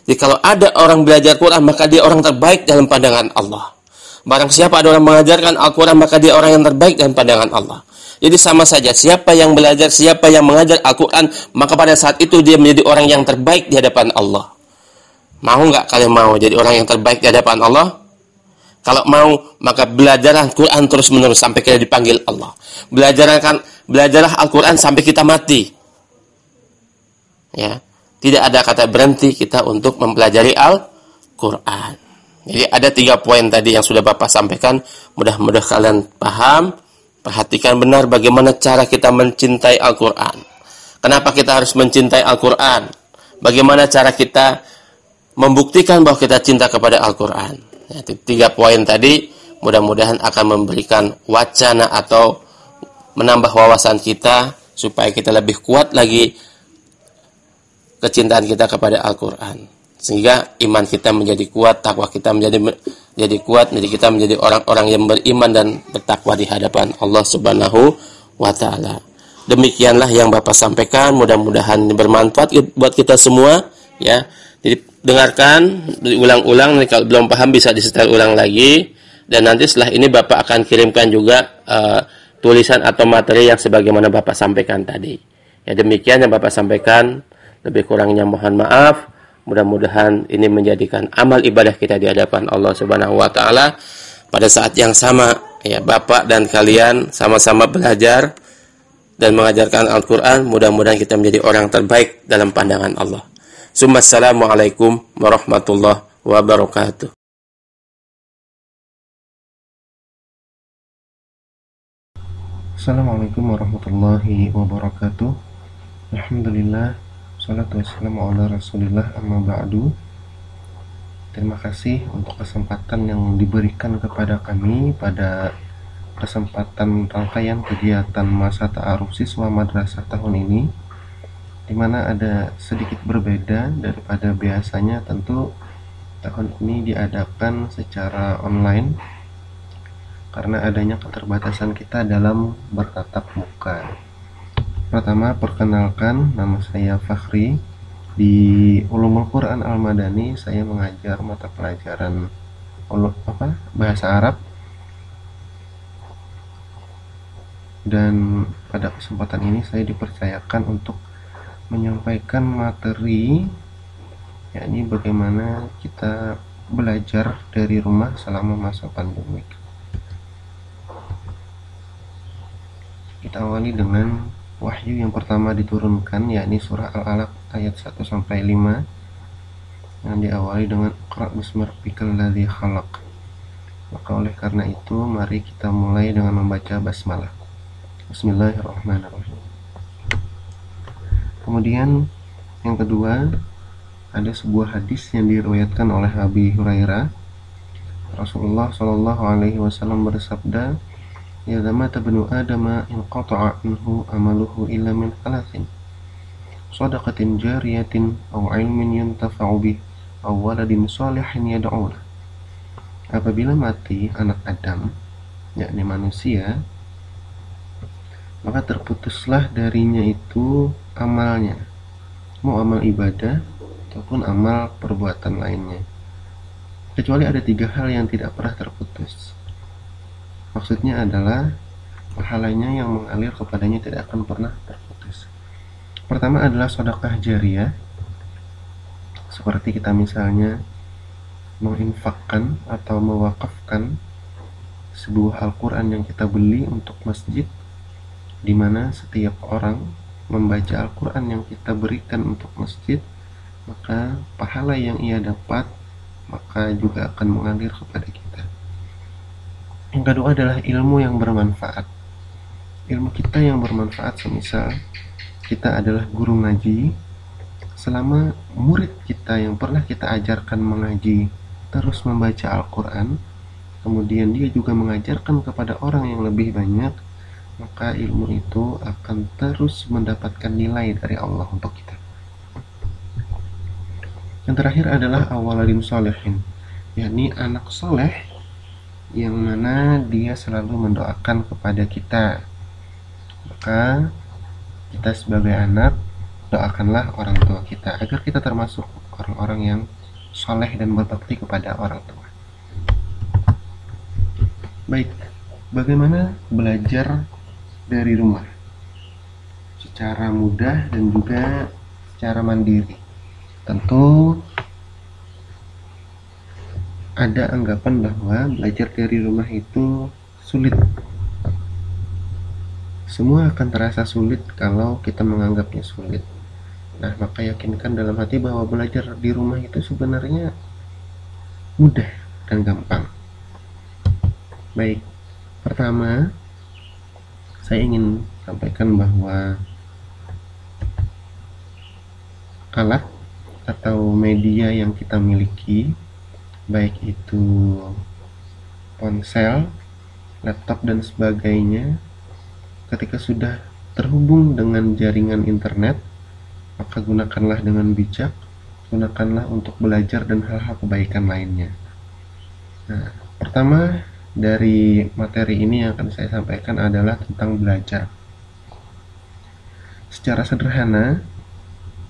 Jadi kalau ada orang belajar Quran, maka dia orang terbaik dalam pandangan Allah. Barang siapa ada orang mengajarkan Al-Quran, maka dia orang yang terbaik dalam pandangan Allah. Jadi sama saja, siapa yang belajar, siapa yang mengajar Al-Quran, maka pada saat itu dia menjadi orang yang terbaik di hadapan Allah. Mau nggak kalian mau jadi orang yang terbaik di hadapan Allah? Kalau mau, maka belajarlah Al-Quran terus-menerus sampai kita dipanggil Allah. Belajarlah Al-Quran sampai kita mati. Ya, tidak ada kata berhenti kita untuk mempelajari Al-Quran. Jadi ada 3 poin tadi yang sudah Bapak sampaikan. Mudah-mudahan kalian paham. Perhatikan benar bagaimana cara kita mencintai Al-Quran. Kenapa kita harus mencintai Al-Quran? Bagaimana cara kita membuktikan bahwa kita cinta kepada Al-Quran? Ya, 3 poin tadi mudah-mudahan akan memberikan wacana atau menambah wawasan kita supaya kita lebih kuat lagi kecintaan kita kepada Al-Quran, sehingga iman kita menjadi kuat, takwa kita menjadi kuat, jadi kita menjadi orang-orang yang beriman dan bertakwa di hadapan Allah Subhanahu wa Ta'ala. Demikianlah yang Bapak sampaikan, mudah-mudahan bermanfaat buat kita semua ya. Jadi dengarkan, diulang-ulang, kalau belum paham bisa disetel ulang lagi, dan nanti setelah ini Bapak akan kirimkan juga tulisan atau materi yang sebagaimana Bapak sampaikan tadi. Ya, demikian yang Bapak sampaikan, lebih kurangnya mohon maaf. Mudah-mudahan ini menjadikan amal ibadah kita di hadapan Allah Subhanahu wa Ta'ala. Pada saat yang sama ya, Bapak dan kalian sama-sama belajar dan mengajarkan Al-Quran. Mudah-mudahan kita menjadi orang terbaik dalam pandangan Allah. Assalamualaikum warahmatullahi wabarakatuh. Assalamualaikum warahmatullahi wabarakatuh. Alhamdulillah, salatu wassalamu ala rasulillah, amma ba'du. Terima kasih untuk kesempatan yang diberikan kepada kami pada kesempatan rangkaian kegiatan masa ta'aruf siswa madrasah tahun ini, di mana ada sedikit berbeda daripada biasanya. Tentu tahun ini diadakan secara online karena adanya keterbatasan kita dalam bertatap muka. Pertama, perkenalkan, nama saya Fakhri. Di Ulumul Quran Al-Madani saya mengajar mata pelajaran bahasa Arab. Dan pada kesempatan ini saya dipercayakan untuk menyampaikan materi, yakni bagaimana kita belajar dari rumah selama masa pandemi. Kita awali dengan wahyu yang pertama diturunkan, yakni surah Al-Alaq ayat 1-5 yang diawali dengan Iqra bismi rabbikal ladzi khalaq. Maka oleh karena itu mari kita mulai dengan membaca basmalah. Bismillahirrahmanirrahim. Kemudian yang kedua, ada sebuah hadis yang diriwayatkan oleh Abi Hurairah. Rasulullah Shallallahu alaihi wasallam bersabda, "Ya mata banu Adam in qata'a anhu amaluhu illa min thalathin. Shadaqatin jariyatin aw ilmin yuntafa'u bih aw waladin shalihin yad'u lahu." Apabila mati anak Adam, yakni manusia, maka terputuslah darinya itu amalnya, mau amal ibadah ataupun amal perbuatan lainnya, kecuali ada 3 hal yang tidak pernah terputus. Maksudnya adalah pahalanya yang mengalir kepadanya tidak akan pernah terputus. Pertama adalah sedekah jariyah, seperti kita misalnya menginfakkan atau mewakafkan sebuah Al-Quran yang kita beli untuk masjid, di mana setiap orang membaca Al-Quran yang kita berikan untuk masjid, maka pahala yang ia dapat maka juga akan mengalir kepada kita. Yang kedua adalah ilmu yang bermanfaat. Ilmu kita yang bermanfaat, semisal kita adalah guru ngaji, selama murid kita yang pernah kita ajarkan mengaji terus membaca Al-Quran, kemudian dia juga mengajarkan kepada orang yang lebih banyak, maka ilmu itu akan terus mendapatkan nilai dari Allah untuk kita. Yang terakhir adalah awaladin sholihin, yakni anak soleh yang mana dia selalu mendoakan kepada kita. Maka kita sebagai anak, doakanlah orang tua kita agar kita termasuk orang-orang yang soleh dan berbakti kepada orang tua. Baik, bagaimana belajar dari rumah secara mudah dan juga secara mandiri? Tentu ada anggapan bahwa belajar dari rumah itu sulit. Semua akan terasa sulit kalau kita menganggapnya sulit. Nah, maka yakinkan dalam hati bahwa belajar di rumah itu sebenarnya mudah dan gampang. Baik, pertama saya ingin sampaikan bahwa alat atau media yang kita miliki baik itu ponsel, laptop dan sebagainya, ketika sudah terhubung dengan jaringan internet, maka gunakanlah dengan bijak, gunakanlah untuk belajar dan hal-hal kebaikan lainnya. Nah, pertama dari materi ini yang akan saya sampaikan adalah tentang belajar. Secara sederhana,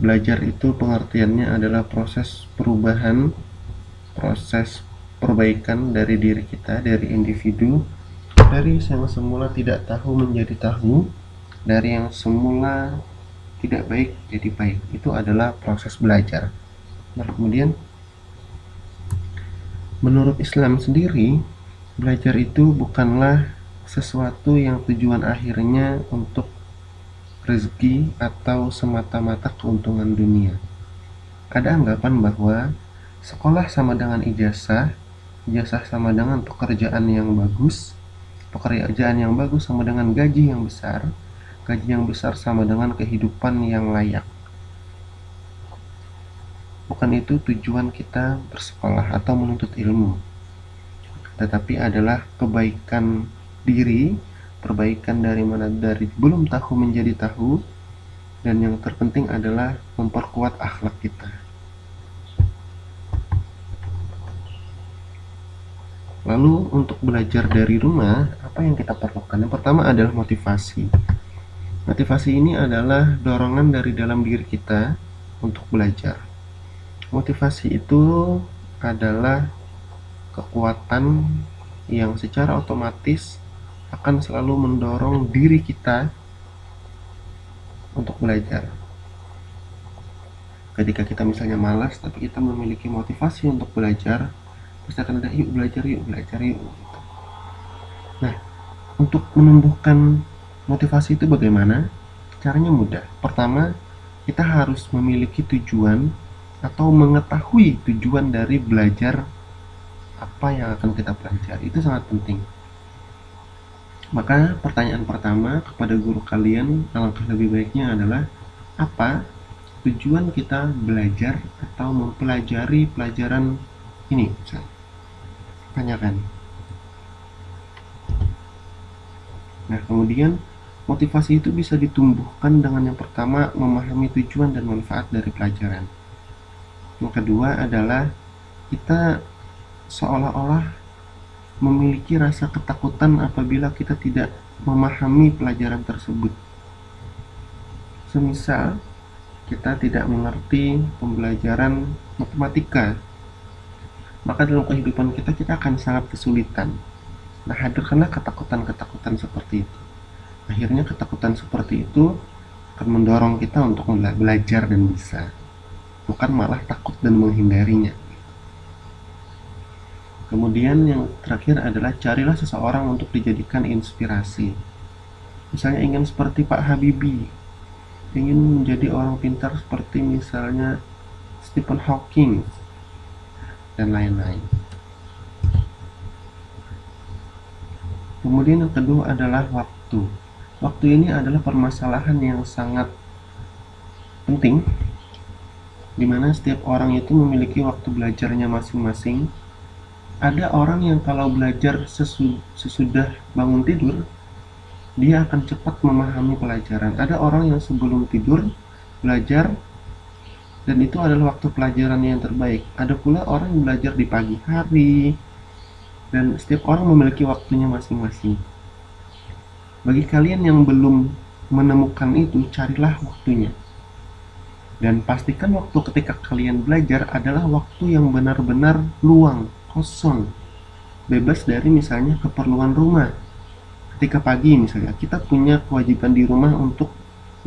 belajar itu pengertiannya adalah proses perubahan, proses perbaikan dari diri kita, dari individu, dari yang semula tidak tahu menjadi tahu, dari yang semula tidak baik jadi baik. Itu adalah proses belajar. Nah, kemudian menurut Islam sendiri, belajar itu bukanlah sesuatu yang tujuan akhirnya untuk rezeki atau semata-mata keuntungan dunia. Ada anggapan bahwa sekolah sama dengan ijazah, ijazah sama dengan pekerjaan yang bagus, pekerjaan yang bagus sama dengan gaji yang besar, gaji yang besar sama dengan kehidupan yang layak. Bukan itu tujuan kita bersekolah atau menuntut ilmu, tetapi adalah kebaikan diri, perbaikan dari belum tahu menjadi tahu, dan yang terpenting adalah memperkuat akhlak kita. Lalu untuk belajar dari rumah, apa yang kita perlukan? Yang pertama adalah motivasi. Motivasi ini adalah dorongan dari dalam diri kita untuk belajar. Motivasi itu adalah kekuatan yang secara otomatis akan selalu mendorong diri kita untuk belajar. Ketika kita misalnya malas tapi kita memiliki motivasi untuk belajar, pasti akan ada yuk belajar yuk. Nah, untuk menumbuhkan motivasi itu bagaimana? Caranya mudah. Pertama, kita harus memiliki tujuan atau mengetahui tujuan dari belajar apa yang akan kita pelajari. Itu sangat penting. Maka pertanyaan pertama kepada guru kalian, alangkah lebih baiknya adalah apa tujuan kita belajar atau mempelajari pelajaran ini? Tanyakan. Nah, kemudian motivasi itu bisa ditumbuhkan dengan yang pertama memahami tujuan dan manfaat dari pelajaran. Yang kedua adalah kita seolah-olah memiliki rasa ketakutan apabila kita tidak memahami pelajaran tersebut. Semisal kita tidak mengerti pembelajaran matematika, maka dalam kehidupan kita akan sangat kesulitan. Nah, hadirkanlah ketakutan-ketakutan seperti itu. Akhirnya ketakutan seperti itu akan mendorong kita untuk belajar dan bisa, bukan malah takut dan menghindarinya. Kemudian yang terakhir adalah carilah seseorang untuk dijadikan inspirasi. Misalnya ingin seperti Pak Habibie, ingin menjadi orang pintar seperti misalnya Stephen Hawking, dan lain-lain. Kemudian yang kedua adalah waktu. Waktu ini adalah permasalahan yang sangat penting, di mana setiap orang itu memiliki waktu belajarnya masing-masing. Ada orang yang kalau belajar sesudah bangun tidur, dia akan cepat memahami pelajaran. Ada orang yang sebelum tidur belajar, dan itu adalah waktu pelajaran yang terbaik. Ada pula orang yang belajar di pagi hari, dan setiap orang memiliki waktunya masing-masing. Bagi kalian yang belum menemukan itu, carilah waktunya. Dan pastikan waktu ketika kalian belajar adalah waktu yang benar-benar luang, kosong, bebas dari misalnya keperluan rumah. Ketika pagi misalnya, kita punya kewajiban di rumah untuk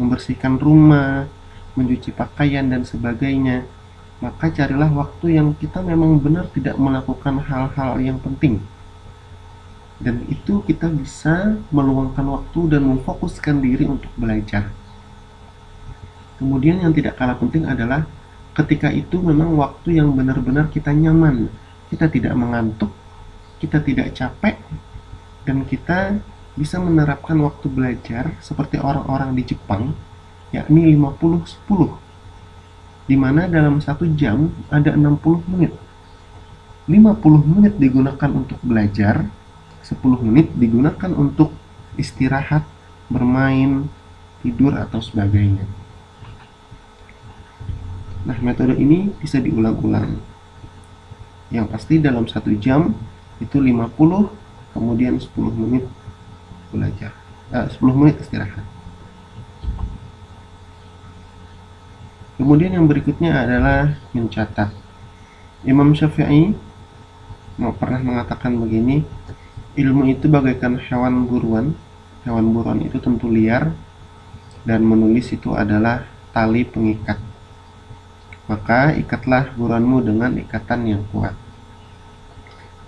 membersihkan rumah, mencuci pakaian dan sebagainya, maka carilah waktu yang kita memang benar tidak melakukan hal-hal yang penting, dan itu kita bisa meluangkan waktu dan memfokuskan diri untuk belajar. Kemudian yang tidak kalah penting adalah ketika itu memang waktu yang benar-benar kita nyaman, kita tidak mengantuk, kita tidak capek, dan kita bisa menerapkan waktu belajar seperti orang-orang di Jepang, yakni 50-10, di mana dalam 1 jam ada 60 menit. 50 menit digunakan untuk belajar, 10 menit digunakan untuk istirahat, bermain, tidur, atau sebagainya. Nah, metode ini bisa diulang-ulang. Yang pasti dalam 1 jam itu 50, kemudian 10 menit belajar, 10 menit istirahat. Kemudian yang berikutnya adalah mencatat. Imam Syafi'i pernah mengatakan begini, ilmu itu bagaikan hewan buruan. Hewan buruan itu tentu liar, dan menulis itu adalah tali pengikat. Maka ikatlah buruanmu dengan ikatan yang kuat.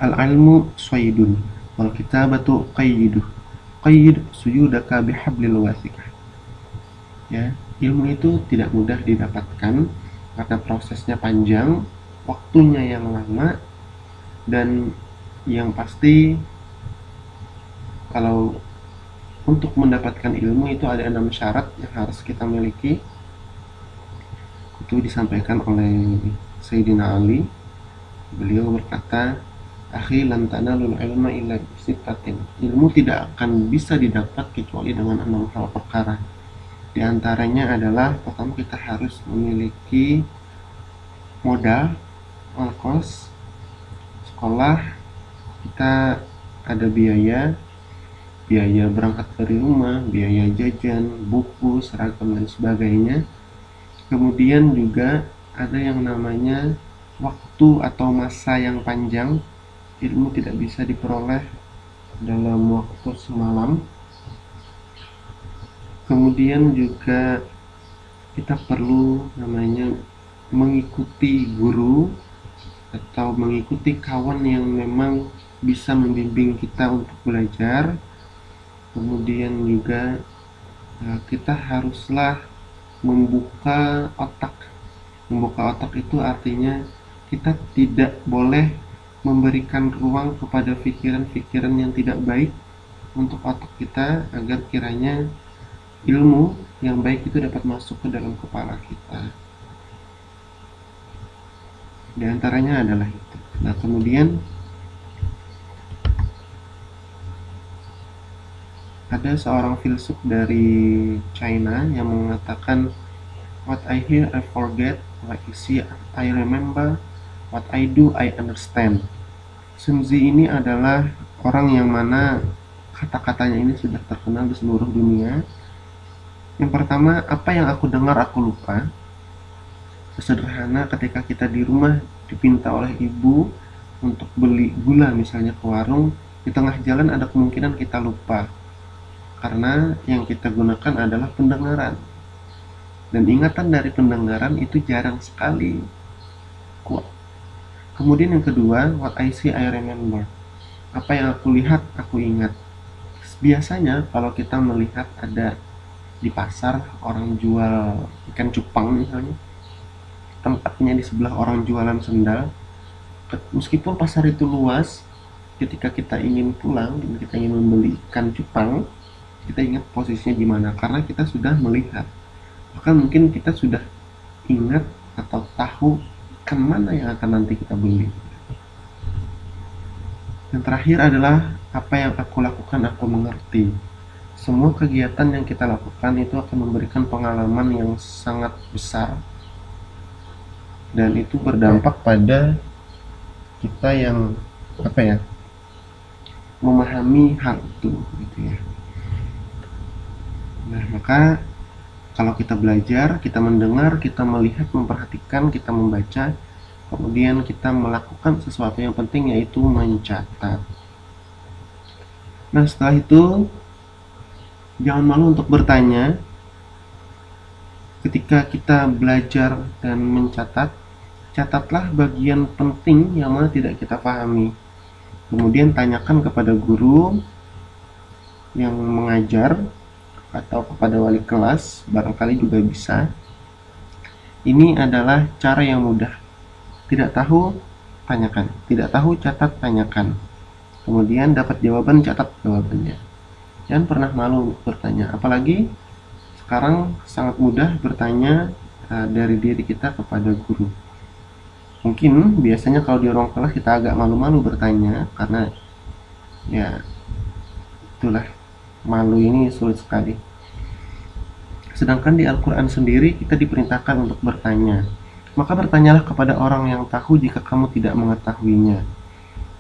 Al-ilmu swaidun, wal kitabatu qayyiduh. Qayyid suyudaka bihablil wasikah. Ya, ilmu itu tidak mudah didapatkan karena prosesnya panjang, waktunya yang lama, dan yang pasti kalau untuk mendapatkan ilmu itu ada 6 syarat yang harus kita miliki. Itu disampaikan oleh Sayyidina Ali. Beliau berkata, akhi lan tanalul ilma illa bisittatin. Ilmu tidak akan bisa didapat kecuali dengan 6 hal perkara. Di antaranya adalah, pertama kita harus memiliki modal, ongkos sekolah, kita ada biaya berangkat dari rumah, biaya jajan, buku, seragam, dan sebagainya. Kemudian juga ada yang namanya waktu atau masa yang panjang. Ilmu tidak bisa diperoleh dalam waktu semalam. Kemudian juga kita perlu namanya mengikuti guru atau mengikuti kawan yang memang bisa membimbing kita untuk belajar. Kemudian juga kita haruslah membuka otak. Membuka otak itu artinya kita tidak boleh memberikan ruang kepada pikiran-pikiran yang tidak baik untuk otak kita, agar kiranya ilmu yang baik itu dapat masuk ke dalam kepala kita. Di antaranya adalah itu. Nah, kemudian ada seorang filsuf dari China yang mengatakan, what I hear I forget, what I see I remember, what I do I understand. Sun Tzu ini adalah orang yang mana kata-katanya ini sudah terkenal di seluruh dunia. Yang pertama, apa yang aku dengar aku lupa. Sederhana, ketika kita di rumah dipinta oleh ibu untuk beli gula misalnya ke warung, di tengah jalan ada kemungkinan kita lupa, karena yang kita gunakan adalah pendengaran, dan ingatan dari pendengaran itu jarang sekali kuat. Kemudian yang kedua, what I see I remember. Apa yang aku lihat aku ingat. Biasanya kalau kita melihat ada di pasar orang jual ikan cupang misalnya, tempatnya di sebelah orang jualan sendal, meskipun pasar itu luas, ketika kita ingin pulang dan kita ingin membeli ikan cupang, kita ingat posisinya di mana, karena kita sudah melihat. Bahkan mungkin kita sudah ingat atau tahu ikan mana yang akan nanti kita beli. Yang terakhir adalah, apa yang aku lakukan aku mengerti. Semua kegiatan yang kita lakukan itu akan memberikan pengalaman yang sangat besar, dan itu berdampak pada kita yang memahami hal itu gitu ya. Nah, maka kalau kita belajar, kita mendengar, kita melihat, memperhatikan, kita membaca, kemudian kita melakukan sesuatu yang penting, yaitu mencatat. Nah, setelah itu jangan malu untuk bertanya. Ketika kita belajar dan mencatat, catatlah bagian penting yang mana tidak kita pahami. Kemudian tanyakan kepada guru yang mengajar atau kepada wali kelas, barangkali juga bisa. Ini adalah cara yang mudah. Tidak tahu, tanyakan. Tidak tahu, catat, tanyakan. Kemudian dapat jawaban, catat jawabannya. Jangan pernah malu bertanya. Apalagi sekarang sangat mudah bertanya dari diri kita kepada guru. Mungkin biasanya kalau di ruang kelas kita agak malu-malu bertanya, karena ya itulah, malu ini sulit sekali. Sedangkan di Al-Quran sendiri kita diperintahkan untuk bertanya. Maka bertanyalah kepada orang yang tahu jika kamu tidak mengetahuinya.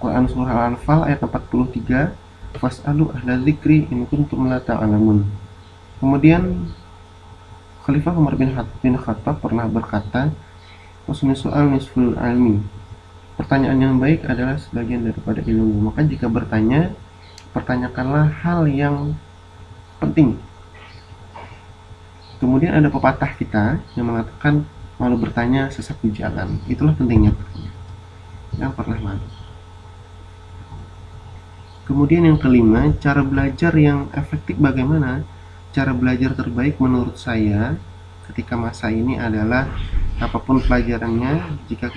Quran Surah Al-Anfal ayat 43, Fas'alu ahla dzikri in kuntum la ta'lamun. Kemudian Khalifah Umar bin Khattab pernah berkata, Husnul su'al nisful ilmi. Pertanyaan yang baik adalah sebagian daripada ilmu. Maka jika bertanya, pertanyakanlah hal yang penting. Kemudian ada pepatah kita yang mengatakan, malu bertanya sesat di jalan. Itulah pentingnya bertanya. Yang pernah malu. Kemudian yang kelima, cara belajar yang efektif bagaimana? Cara belajar terbaik menurut saya ketika masa ini adalah apapun pelajarannya, jika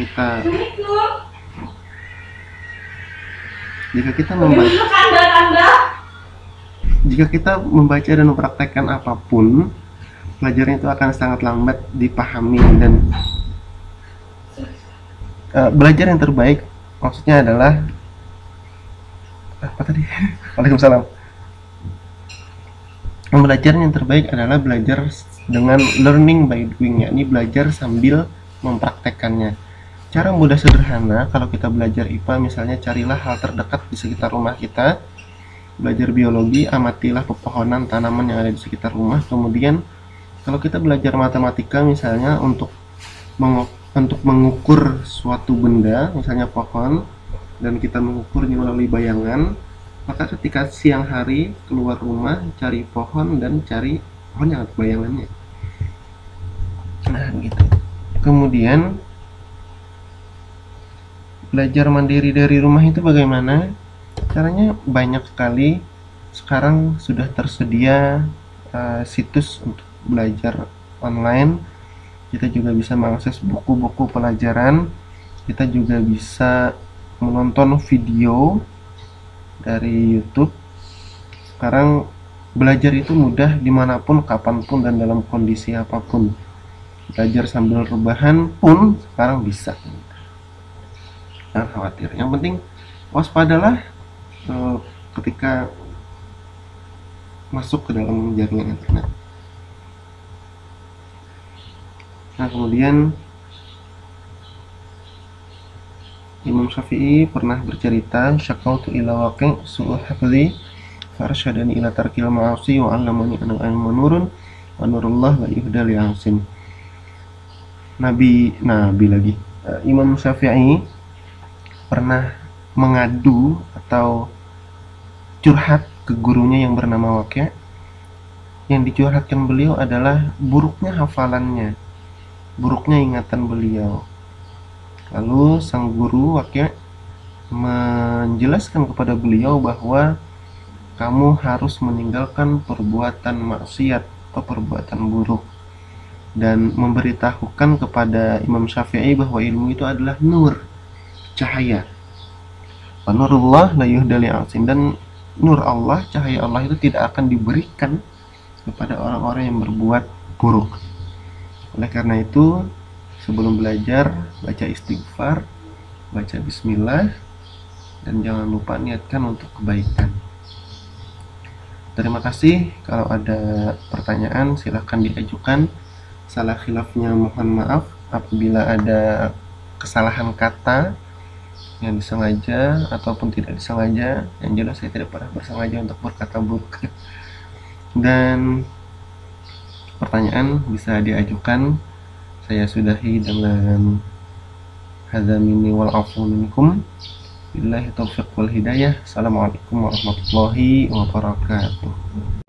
kita membaca dan mempraktekkan apapun, pelajaran itu akan sangat lambat dipahami. Dan belajar yang terbaik maksudnya adalah apa tadi? Waalaikumsalam. Belajar yang terbaik adalah belajar dengan learning by doing, yakni belajar sambil mempraktekkannya. Cara mudah sederhana, kalau kita belajar IPA misalnya, carilah hal terdekat di sekitar rumah kita. Belajar biologi, amatilah pepohonan, tanaman yang ada di sekitar rumah. Kemudian kalau kita belajar matematika misalnya, untuk mengukur suatu benda, misalnya pohon, dan kita mengukurnya melalui bayangan, maka ketika siang hari keluar rumah, cari pohon dan cari pohon yang ada bayangannya. Nah gitu. Kemudian belajar mandiri dari rumah itu bagaimana? Caranya banyak sekali. Sekarang sudah tersedia situs untuk belajar online. Kita juga bisa mengakses buku-buku pelajaran. Kita juga bisa menonton video dari YouTube. Sekarang belajar itu mudah dimanapun, kapanpun, dan dalam kondisi apapun. Belajar sambil rebahan pun sekarang bisa. Jangan khawatir. Yang penting waspadalah ketika masuk ke dalam jaringan internet. Nah kemudian Imam Syafi'i pernah bercerita, syakautu ila waqi' su'ul hafzi farsyadani ila tarkil ma'asi wa 'allamani anna al-ilma nurun wa nurullah la yuhda li 'asin. Nabi lagi. Imam Syafi'i pernah mengadu atau curhat ke gurunya yang bernama Waqi'. Yang dicurhatkan beliau adalah buruknya hafalannya, buruknya ingatan beliau. Lalu sang guru Waqi' menjelaskan kepada beliau bahwa kamu harus meninggalkan perbuatan maksiat atau perbuatan buruk, dan memberitahukan kepada Imam Syafi'i bahwa ilmu itu adalah nur, cahaya. Wa nurullah la yuhda li 'asin, dan nur Allah, cahaya Allah itu tidak akan diberikan kepada orang-orang yang berbuat buruk. Oleh karena itu, sebelum belajar, baca istighfar, baca bismillah, dan jangan lupa niatkan untuk kebaikan. Terima kasih. Kalau ada pertanyaan silahkan diajukan. Salah khilafnya mohon maaf. Apabila ada kesalahan kata yang disengaja ataupun tidak disengaja, yang jelas saya tidak pernah bersengaja untuk berkata buruk. Dan pertanyaan bisa diajukan. Saya sudahi dengan hadza minni wal afu minkum. Billahi taufiq wal hidayah. Assalamualaikum warahmatullahi wabarakatuh.